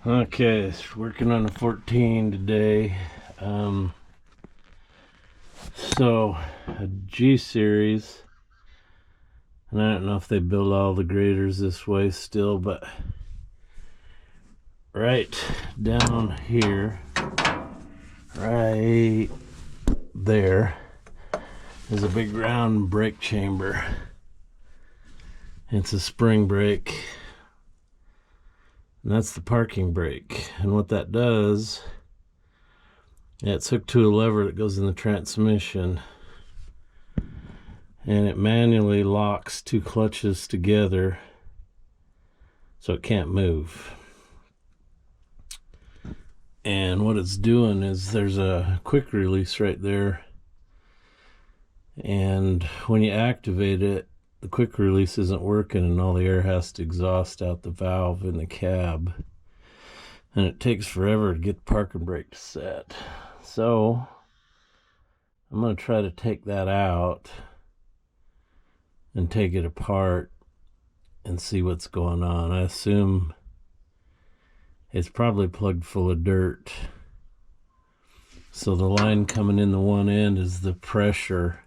Okay, working on a 14 today. So a G series, and I don't know if they build all the graders this way still, but right down here, right there, is a big round brake chamber. It's a spring brake, and that's the parking brake. And what that does, it's hooked to a lever that goes in the transmission, and it manually locks two clutches together so it can't move. And what it's doing is there's a quick release right there, and when you activate it, the quick release isn't working and all the air has to exhaust out the valve in the cab, and it takes forever to get the parking brake to set. So I'm going to try to take that out and take it apart and see what's going on. I assume it's probably plugged full of dirt. So the line coming in the one end is the pressure,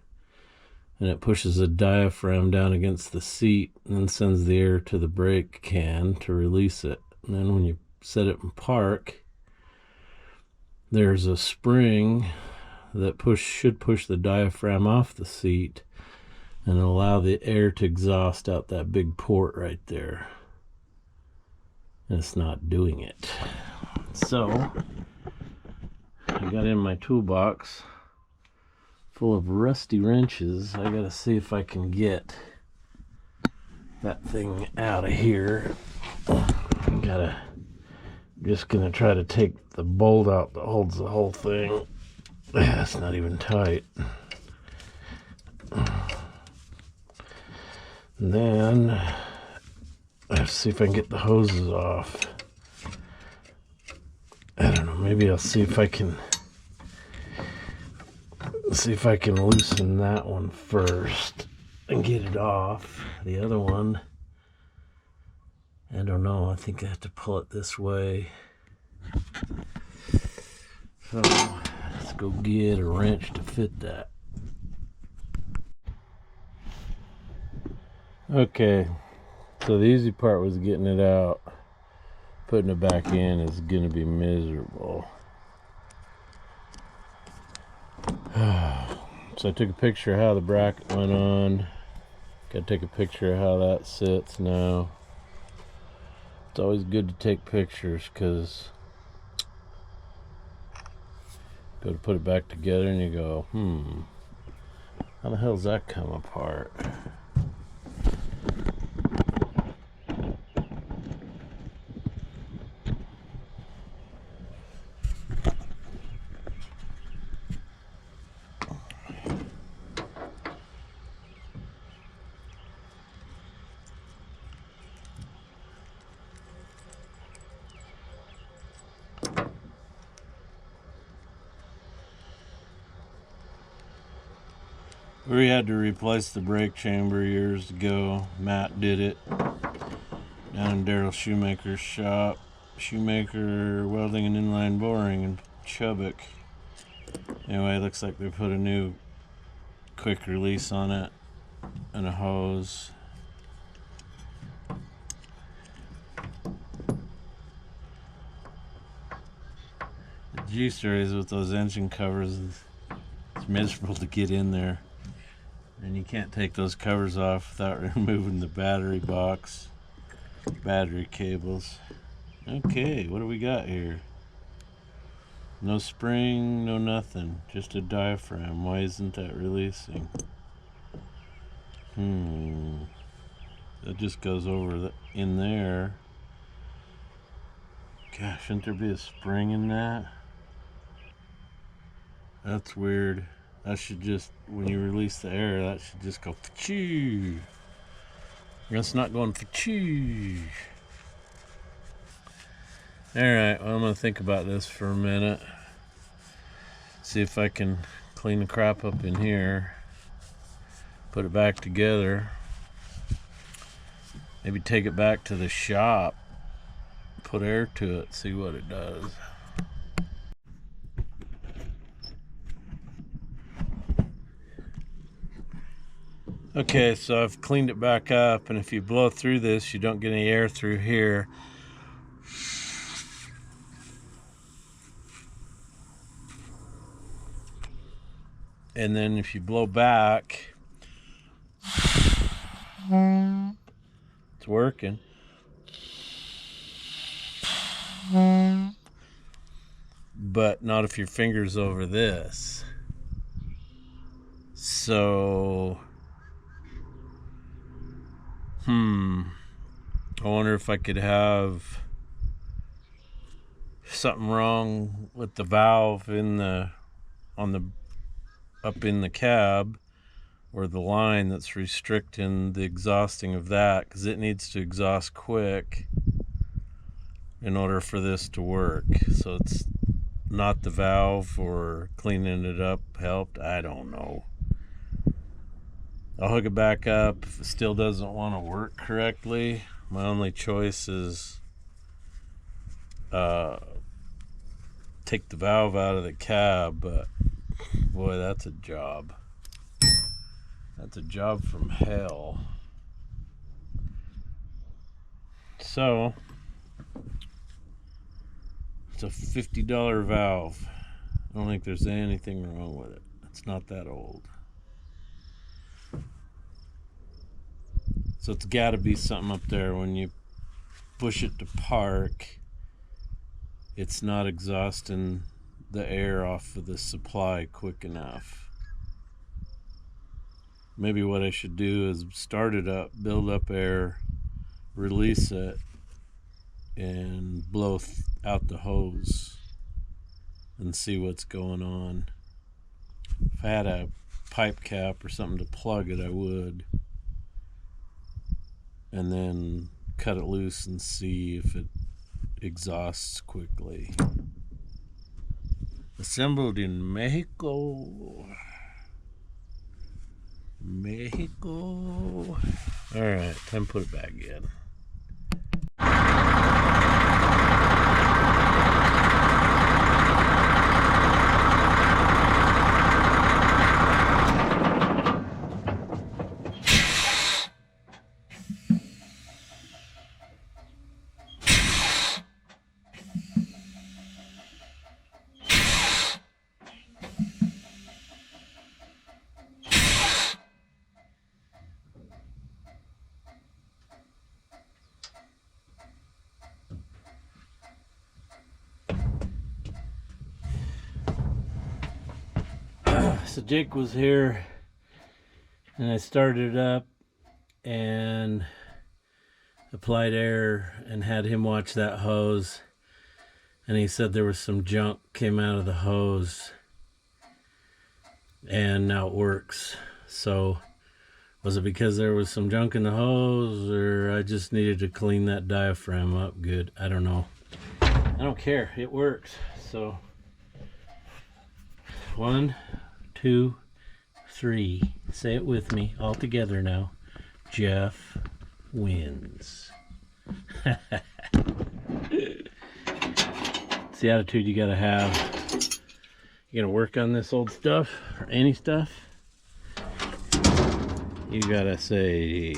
and it pushes a diaphragm down against the seat and then sends the air to the brake can to release it. And then when you set it in park, there's a spring that should push the diaphragm off the seat and allow the air to exhaust out that big port right there. And it's not doing it. So I got in my toolbox full of rusty wrenches. I gotta see if I can get that thing out of here. Just gonna try to take the bolt out that holds the whole thing. It's not even tight. And then I have to see if I can get the hoses off. I don't know, maybe I'll see if I can loosen that one first and get it off. The other one, I don't know, I think I have to pull it this way. So let's go get a wrench to fit that. Okay, so the easy part was getting it out. Putting it back in is gonna be miserable. So I took a picture of how the bracket went on. Gotta take a picture of how that sits now. It's always good to take pictures, because go to put it back together and you go, how the hell's that come apart? We had to replace the brake chamber years ago. Matt did it down in Daryl Shoemaker's shop. Shoemaker Welding and Inline Boring in Chubbuck. Anyway, it looks like they put a new quick release on it and a hose. The G-series with those engine covers, it's miserable to get in there. And you can't take those covers off without removing the battery box, battery cables. Okay, what do we got here? No spring, no nothing, just a diaphragm. Why isn't that releasing? That just goes over in there. Gosh, shouldn't there be a spring in that? That's weird. That should just, when you release the air, that should just go fa-choo. It's not going fa-choo. Alright, well, I'm going to think about this for a minute. See if I can clean the crap up in here. Put it back together. Maybe take it back to the shop put air to it, see what it does. Okay, so I've cleaned it back up, and if you blow through this, you don't get any air through here. And then if you blow back, it's working. But not if your finger's over this. So, I wonder if I could have something wrong with the valve in the up in the cab, or the line that's restricting the exhausting of that, because it needs to exhaust quick in order for this to work. So it's not the valve, or cleaning it up helped. I don't know. I'll hook it back up. If it still doesn't want to work correctly, my only choice is take the valve out of the cab. But boy, that's a job. That's a job from hell. So it's a $50 valve. I don't think there's anything wrong with it. It's not that old. So it's got to be something up there. When you push it to park, it's not exhausting the air off of the supply quick enough. Maybe what I should do is start it up, build up air, release it, and blow out the hose and see what's going on. If I had a pipe cap or something to plug it, I would. And then cut it loose and see if it exhausts quickly. Assembled in Mexico. Alright, time to put it back in. So Jake was here, and I started it up and applied air and had him watch that hose, and he said there was some junk came out of the hose, and now it works. So was it because there was some junk in the hose, or I just needed to clean that diaphragm up good? I don't know. I don't care, it works. So 1, 2, 3. Say it with me all together now. Jeff wins. It's the attitude you gotta have. You gonna work on this old stuff or any stuff, you gotta say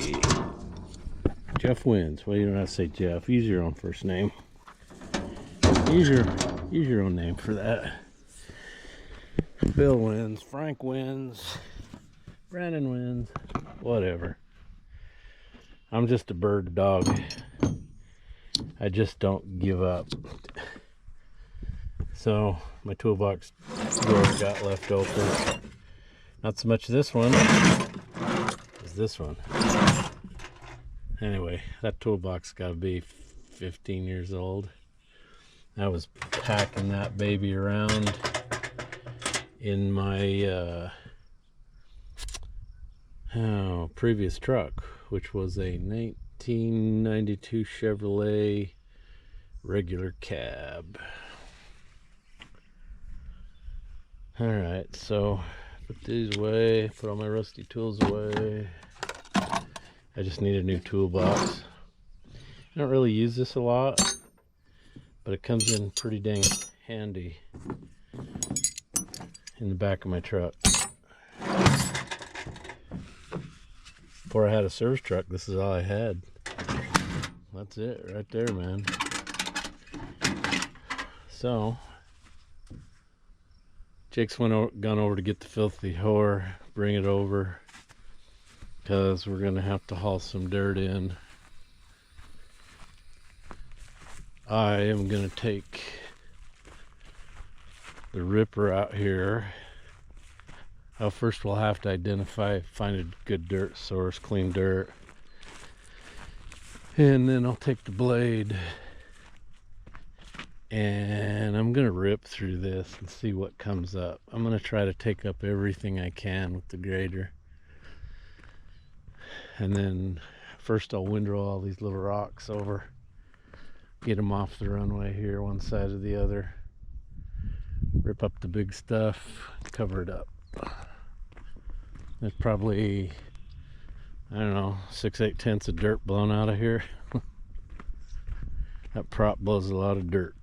Jeff wins. Well, you don't have to say Jeff. Use your own first name. Use your own name for that. Bill wins, Frank wins, Brandon wins, whatever. I'm just a bird dog. I just don't give up. So my toolbox drawer got left open. Not so much this one as this one. Anyway, that toolbox got to be 15 years old. I was packing that baby around in my previous truck, which was a 1992 Chevrolet regular cab. Alright, so put these away, put all my rusty tools away. I just need a new toolbox. I don't really use this a lot, but it comes in pretty dang handy in the back of my truck. Before I had a service truck, this is all I had. That's it right there, man. So Jake's gone over to get the filthy whore, bring it over, because we're gonna have to haul some dirt in. I am gonna take the ripper out here. First we'll have to find a good dirt source, clean dirt. And then I'll take the blade and I'm gonna rip through this and see what comes up. I'm gonna try to take up everything I can with the grader. And then first I'll windrow all these little rocks over, get them off the runway here, one side or the other. Rip up the big stuff, cover it up. There's probably, I don't know, 6/8 of dirt blown out of here. That prop blows a lot of dirt.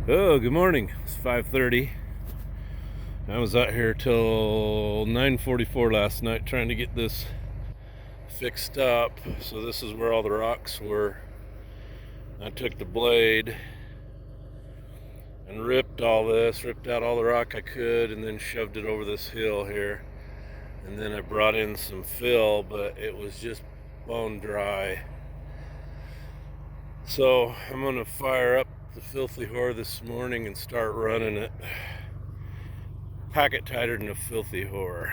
Oh, good morning. It's 5:30. I was out here till 9:44 last night trying to get this fixed up. So this is where all the rocks were. I took the blade and ripped out all the rock I could, and then shoved it over this hill here. And then I brought in some fill, but it was just bone dry. So I'm gonna fire up the filthy whore this morning and start running it. Pack it tighter than a filthy whore.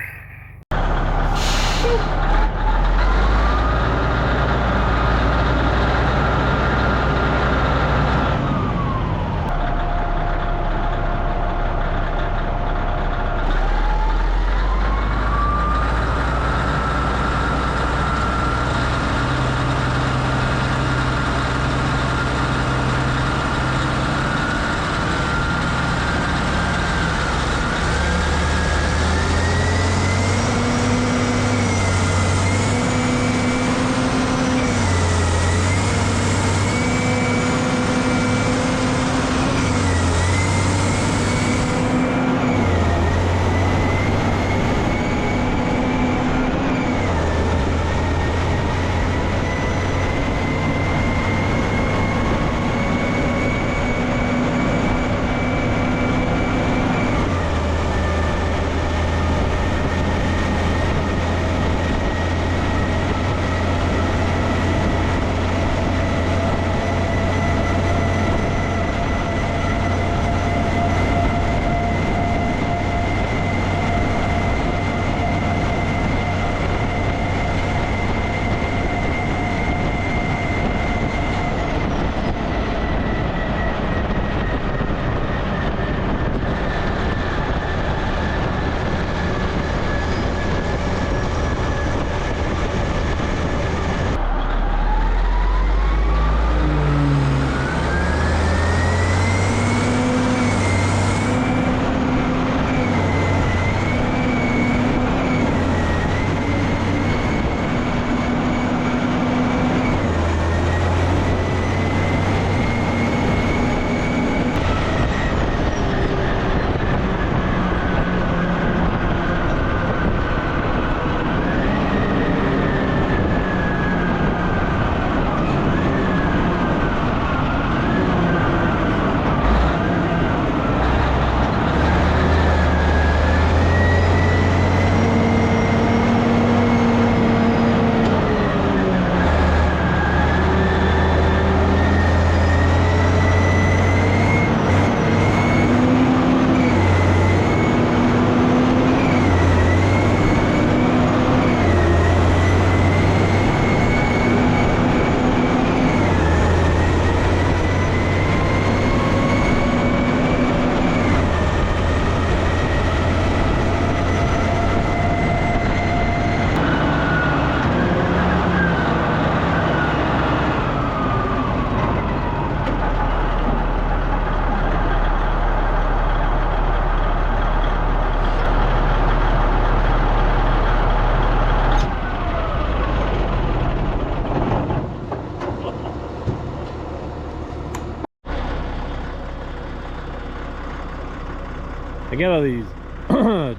I got all these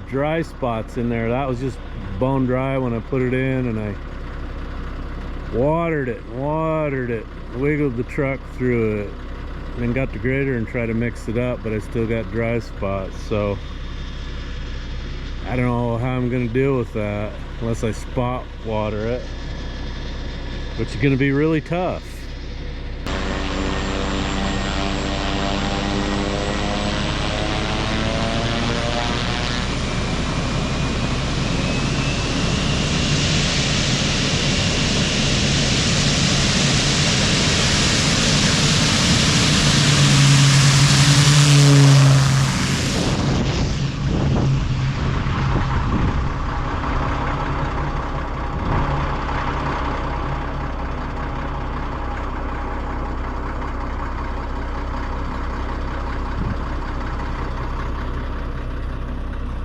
dry spots in there. That was just bone dry when I put it in, and I watered it, wiggled the truck through it, and then got the grader and tried to mix it up, but I still got dry spots. So I don't know how I'm gonna deal with that unless I spot water it, which is gonna be really tough.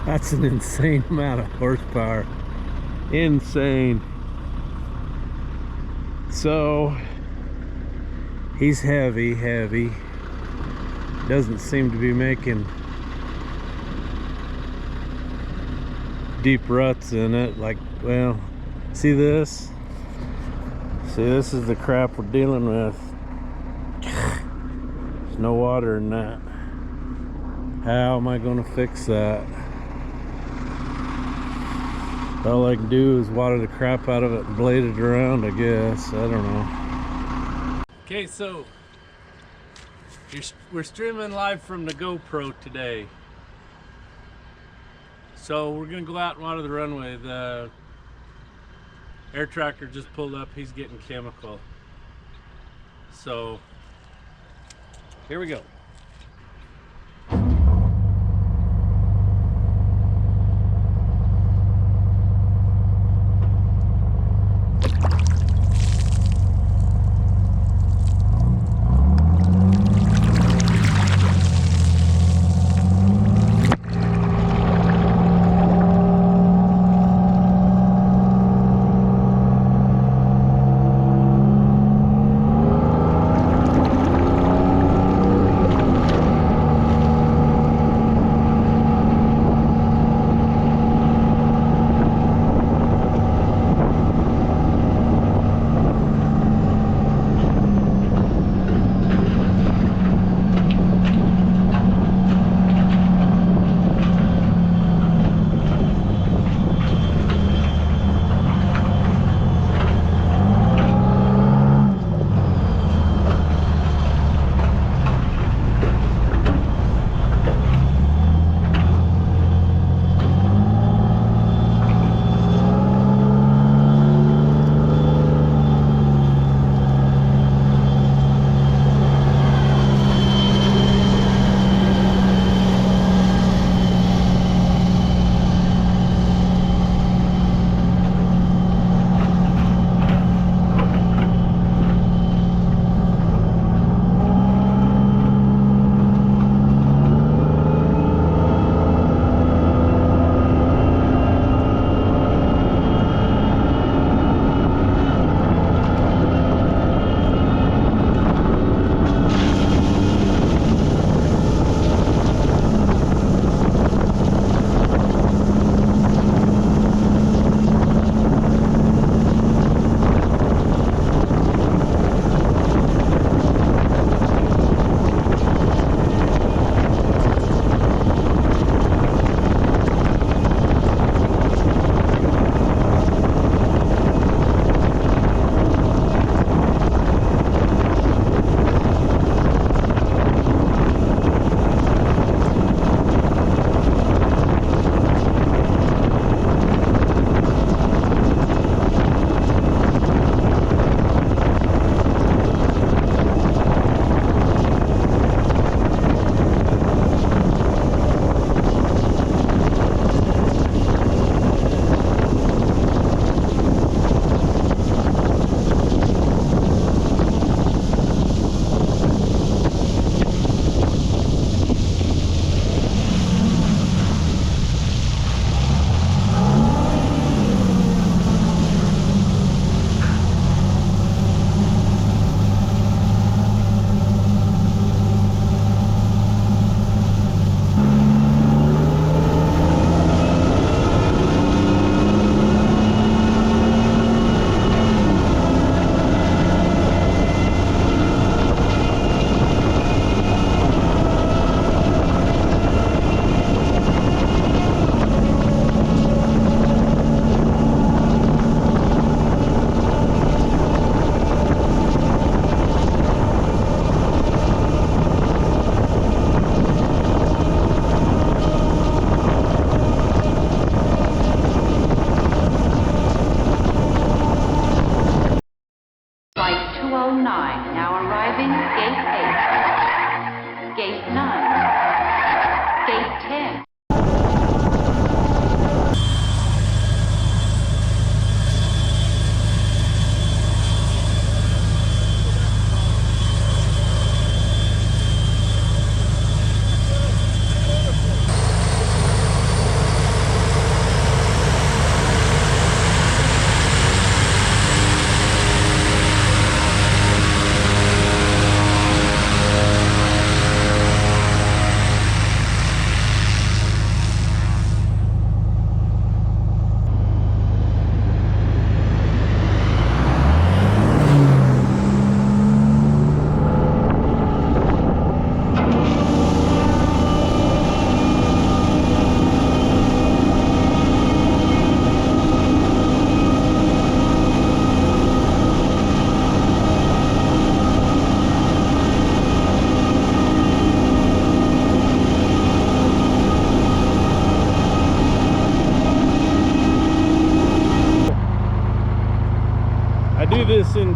That's an insane amount of horsepower. Insane. So he's heavy. doesn't seem to be making deep ruts in it. Like, well, see this? See, this is the crap we're dealing with. There's no water in that. How am I going to fix that? All I can do is water the crap out of it and blade it around, I guess. I don't know. Okay, so we're streaming live from the GoPro today. So we're gonna go out and water the runway. The air tractor just pulled up. He's getting chemical. So here we go.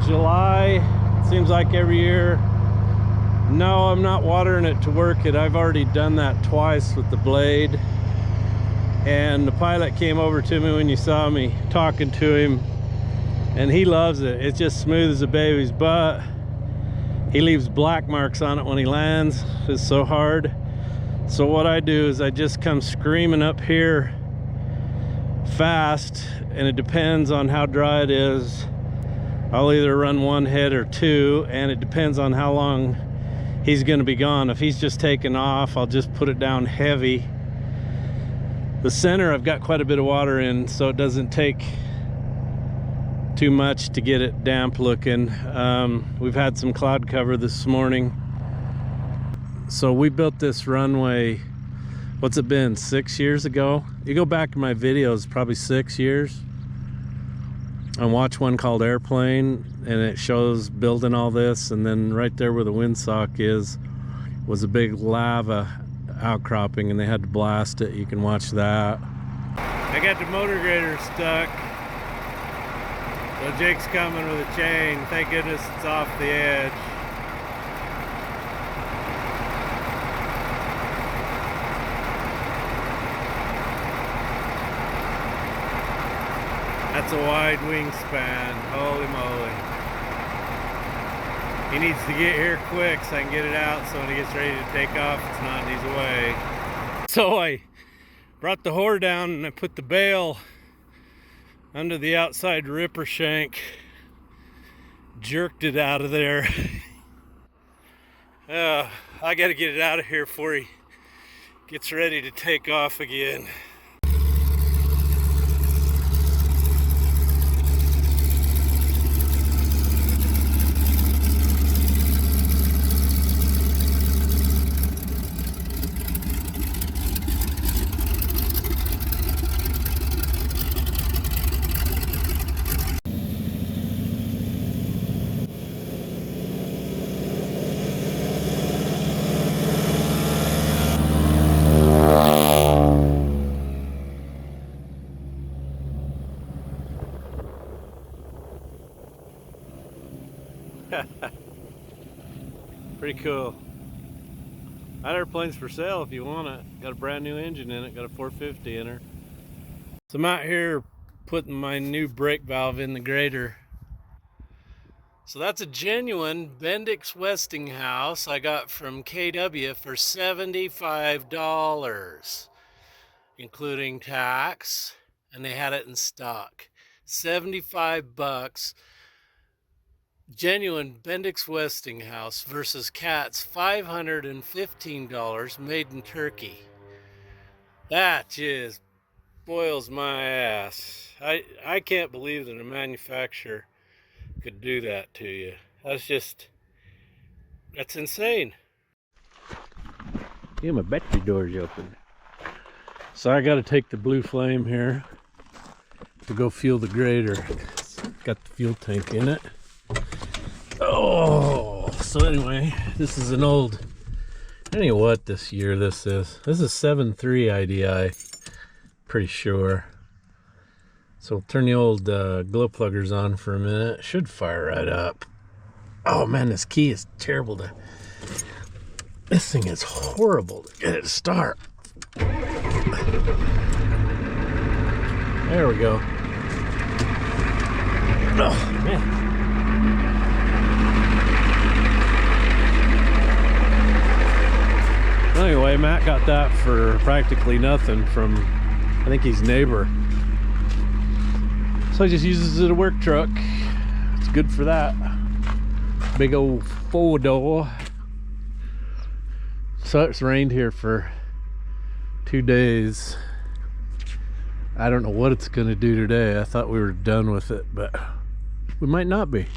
July. Seems like every year. No, I'm not watering it to work it. I've already done that twice with the blade. And the pilot came over to me when you saw me talking to him, and he loves it. It's just smooth as a baby's butt. He leaves black marks on it when he lands. It's so hard. So what I do is I just come screaming up here fast, and it depends on how dry it is. I'll either run one head or two, and it depends on how long he's going to be gone. If he's just taking off, I'll just put it down heavy. The center I've got quite a bit of water in, so it doesn't take too much to get it damp looking. We've had some cloud cover this morning. So we built this runway, what's it been, 6 years ago? You go back to my videos, probably 6 years, and watch one called Airplane, and it shows building all this. And then right there where the windsock is was a big lava outcropping, and they had to blast it. You can watch that. I got the motor grader stuck, so Jake's coming with a chain. Thank goodness it's off the edge. That's a wide wingspan, holy moly. He needs to get here quick so I can get it out, so when he gets ready to take off, it's not in his way. So I brought the whore down and I put the bail under the outside ripper shank, jerked it out of there. I gotta get it out of here before he gets ready to take off again. Pretty cool. That airplane's for sale if you want it. Got a brand new engine in it, got a 450 in her. So I'm out here putting my new brake valve in the grader. So that's a genuine Bendix Westinghouse I got from KW for $75, including tax, and they had it in stock. 75 bucks. Genuine Bendix Westinghouse versus Cat's $515 made in Turkey. That just boils my ass. I can't believe that a manufacturer could do that to you. That's insane. Yeah, my battery door's open. So I got to take the blue flame here to go fuel the grader. It's got the fuel tank in it. Oh, so anyway, this is an old, I don't know what this year this is. This is 7.3 IDI, pretty sure. So we'll turn the old glow pluggers on for a minute. It should fire right up. Oh man, this key is terrible to, this thing is horrible to get it to start. There we go. Oh man. Anyway, Matt got that for practically nothing from, I think, his neighbor. So he just uses it as a work truck. It's good for that. Big old 4-door. So it's rained here for 2 days. I don't know what it's going to do today. I thought we were done with it, but we might not be.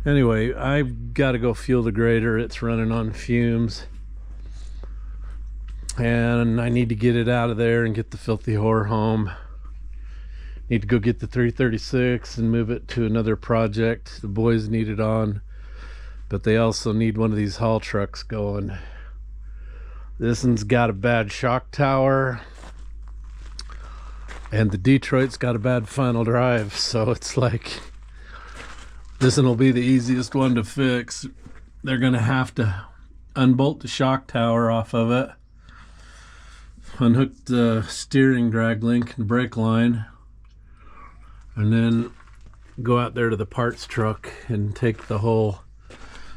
Anyway, I've got to go fuel the grader. It's running on fumes. And I need to get it out of there and get the filthy whore home. Need to go get the 336 and move it to another project. The boys need it on, but they also need one of these haul trucks going. This one's got a bad shock tower, and the Detroit's got a bad final drive, so it's like This one will be the easiest one to fix. They're gonna have to unbolt the shock tower off of it, unhook the steering drag link and brake line, and then go out there to the parts truck and take the whole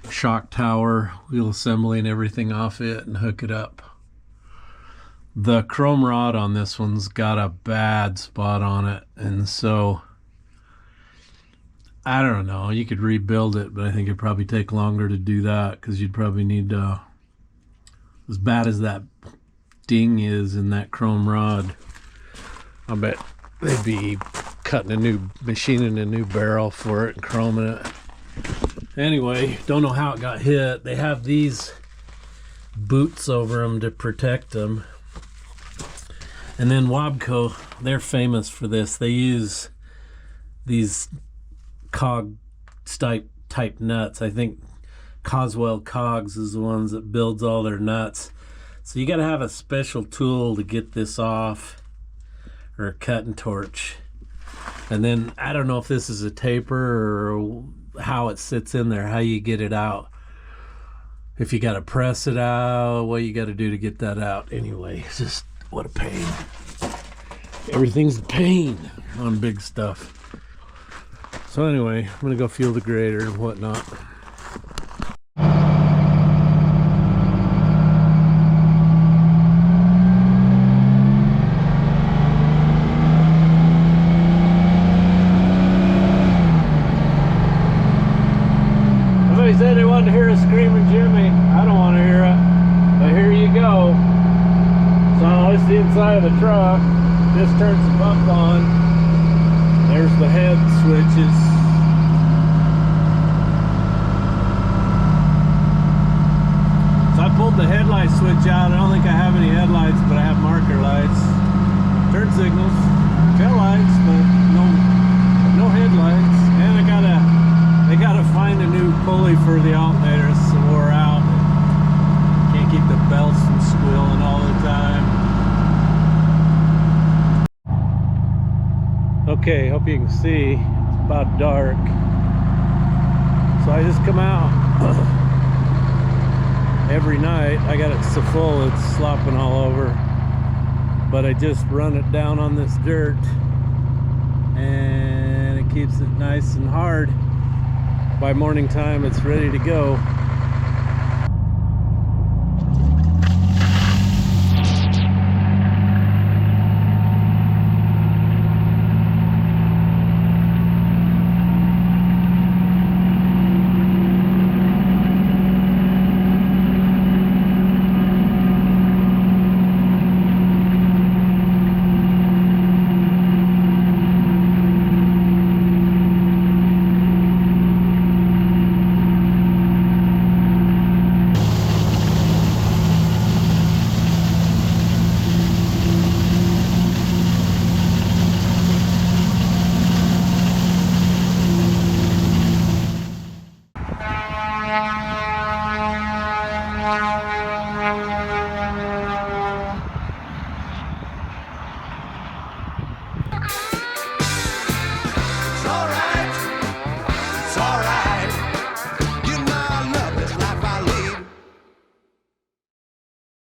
shock tower, wheel assembly and everything off it and hook it up. The chrome rod on this one's got a bad spot on it, and so I don't know, you could rebuild it, but I think it'd probably take longer to do that because you'd probably need as bad as that ding is in that chrome rod, I bet they'd be machining a new barrel for it and chroming it. Anyway, don't know how it got hit. They have these boots over them to protect them. And then Wabco, they're famous for this. They use these cog type nuts. I think Coswell Cogs is the ones that builds all their nuts. So you got to have a special tool to get this off, or a cutting torch. And then I don't know if this is a taper or how it sits in there, how you get it out. If you got to press it out, what you got to do to get that out. Anyway, it's just, what a pain. Everything's a pain on big stuff. So anyway, I'm gonna go fuel the grader and whatnot. Somebody said they wanted to hear a screaming Jimmy. I don't want to hear it, but here you go. So it's the inside of the truck. This turns the pump on. There's the head switches. So I pulled the headlight switch out. I don't think I have any headlights, but I have marker lights. Turn signals, tail lights, but no headlights. And they gotta find a new pulley for the alternator. It's wore out. Can't keep the belts from squealing all the time. Okay, hope you can see. It's about dark. So I just come out every night. I got it so full it's slopping all over. But I just run it down on this dirt and it keeps it nice and hard. By morning time it's ready to go.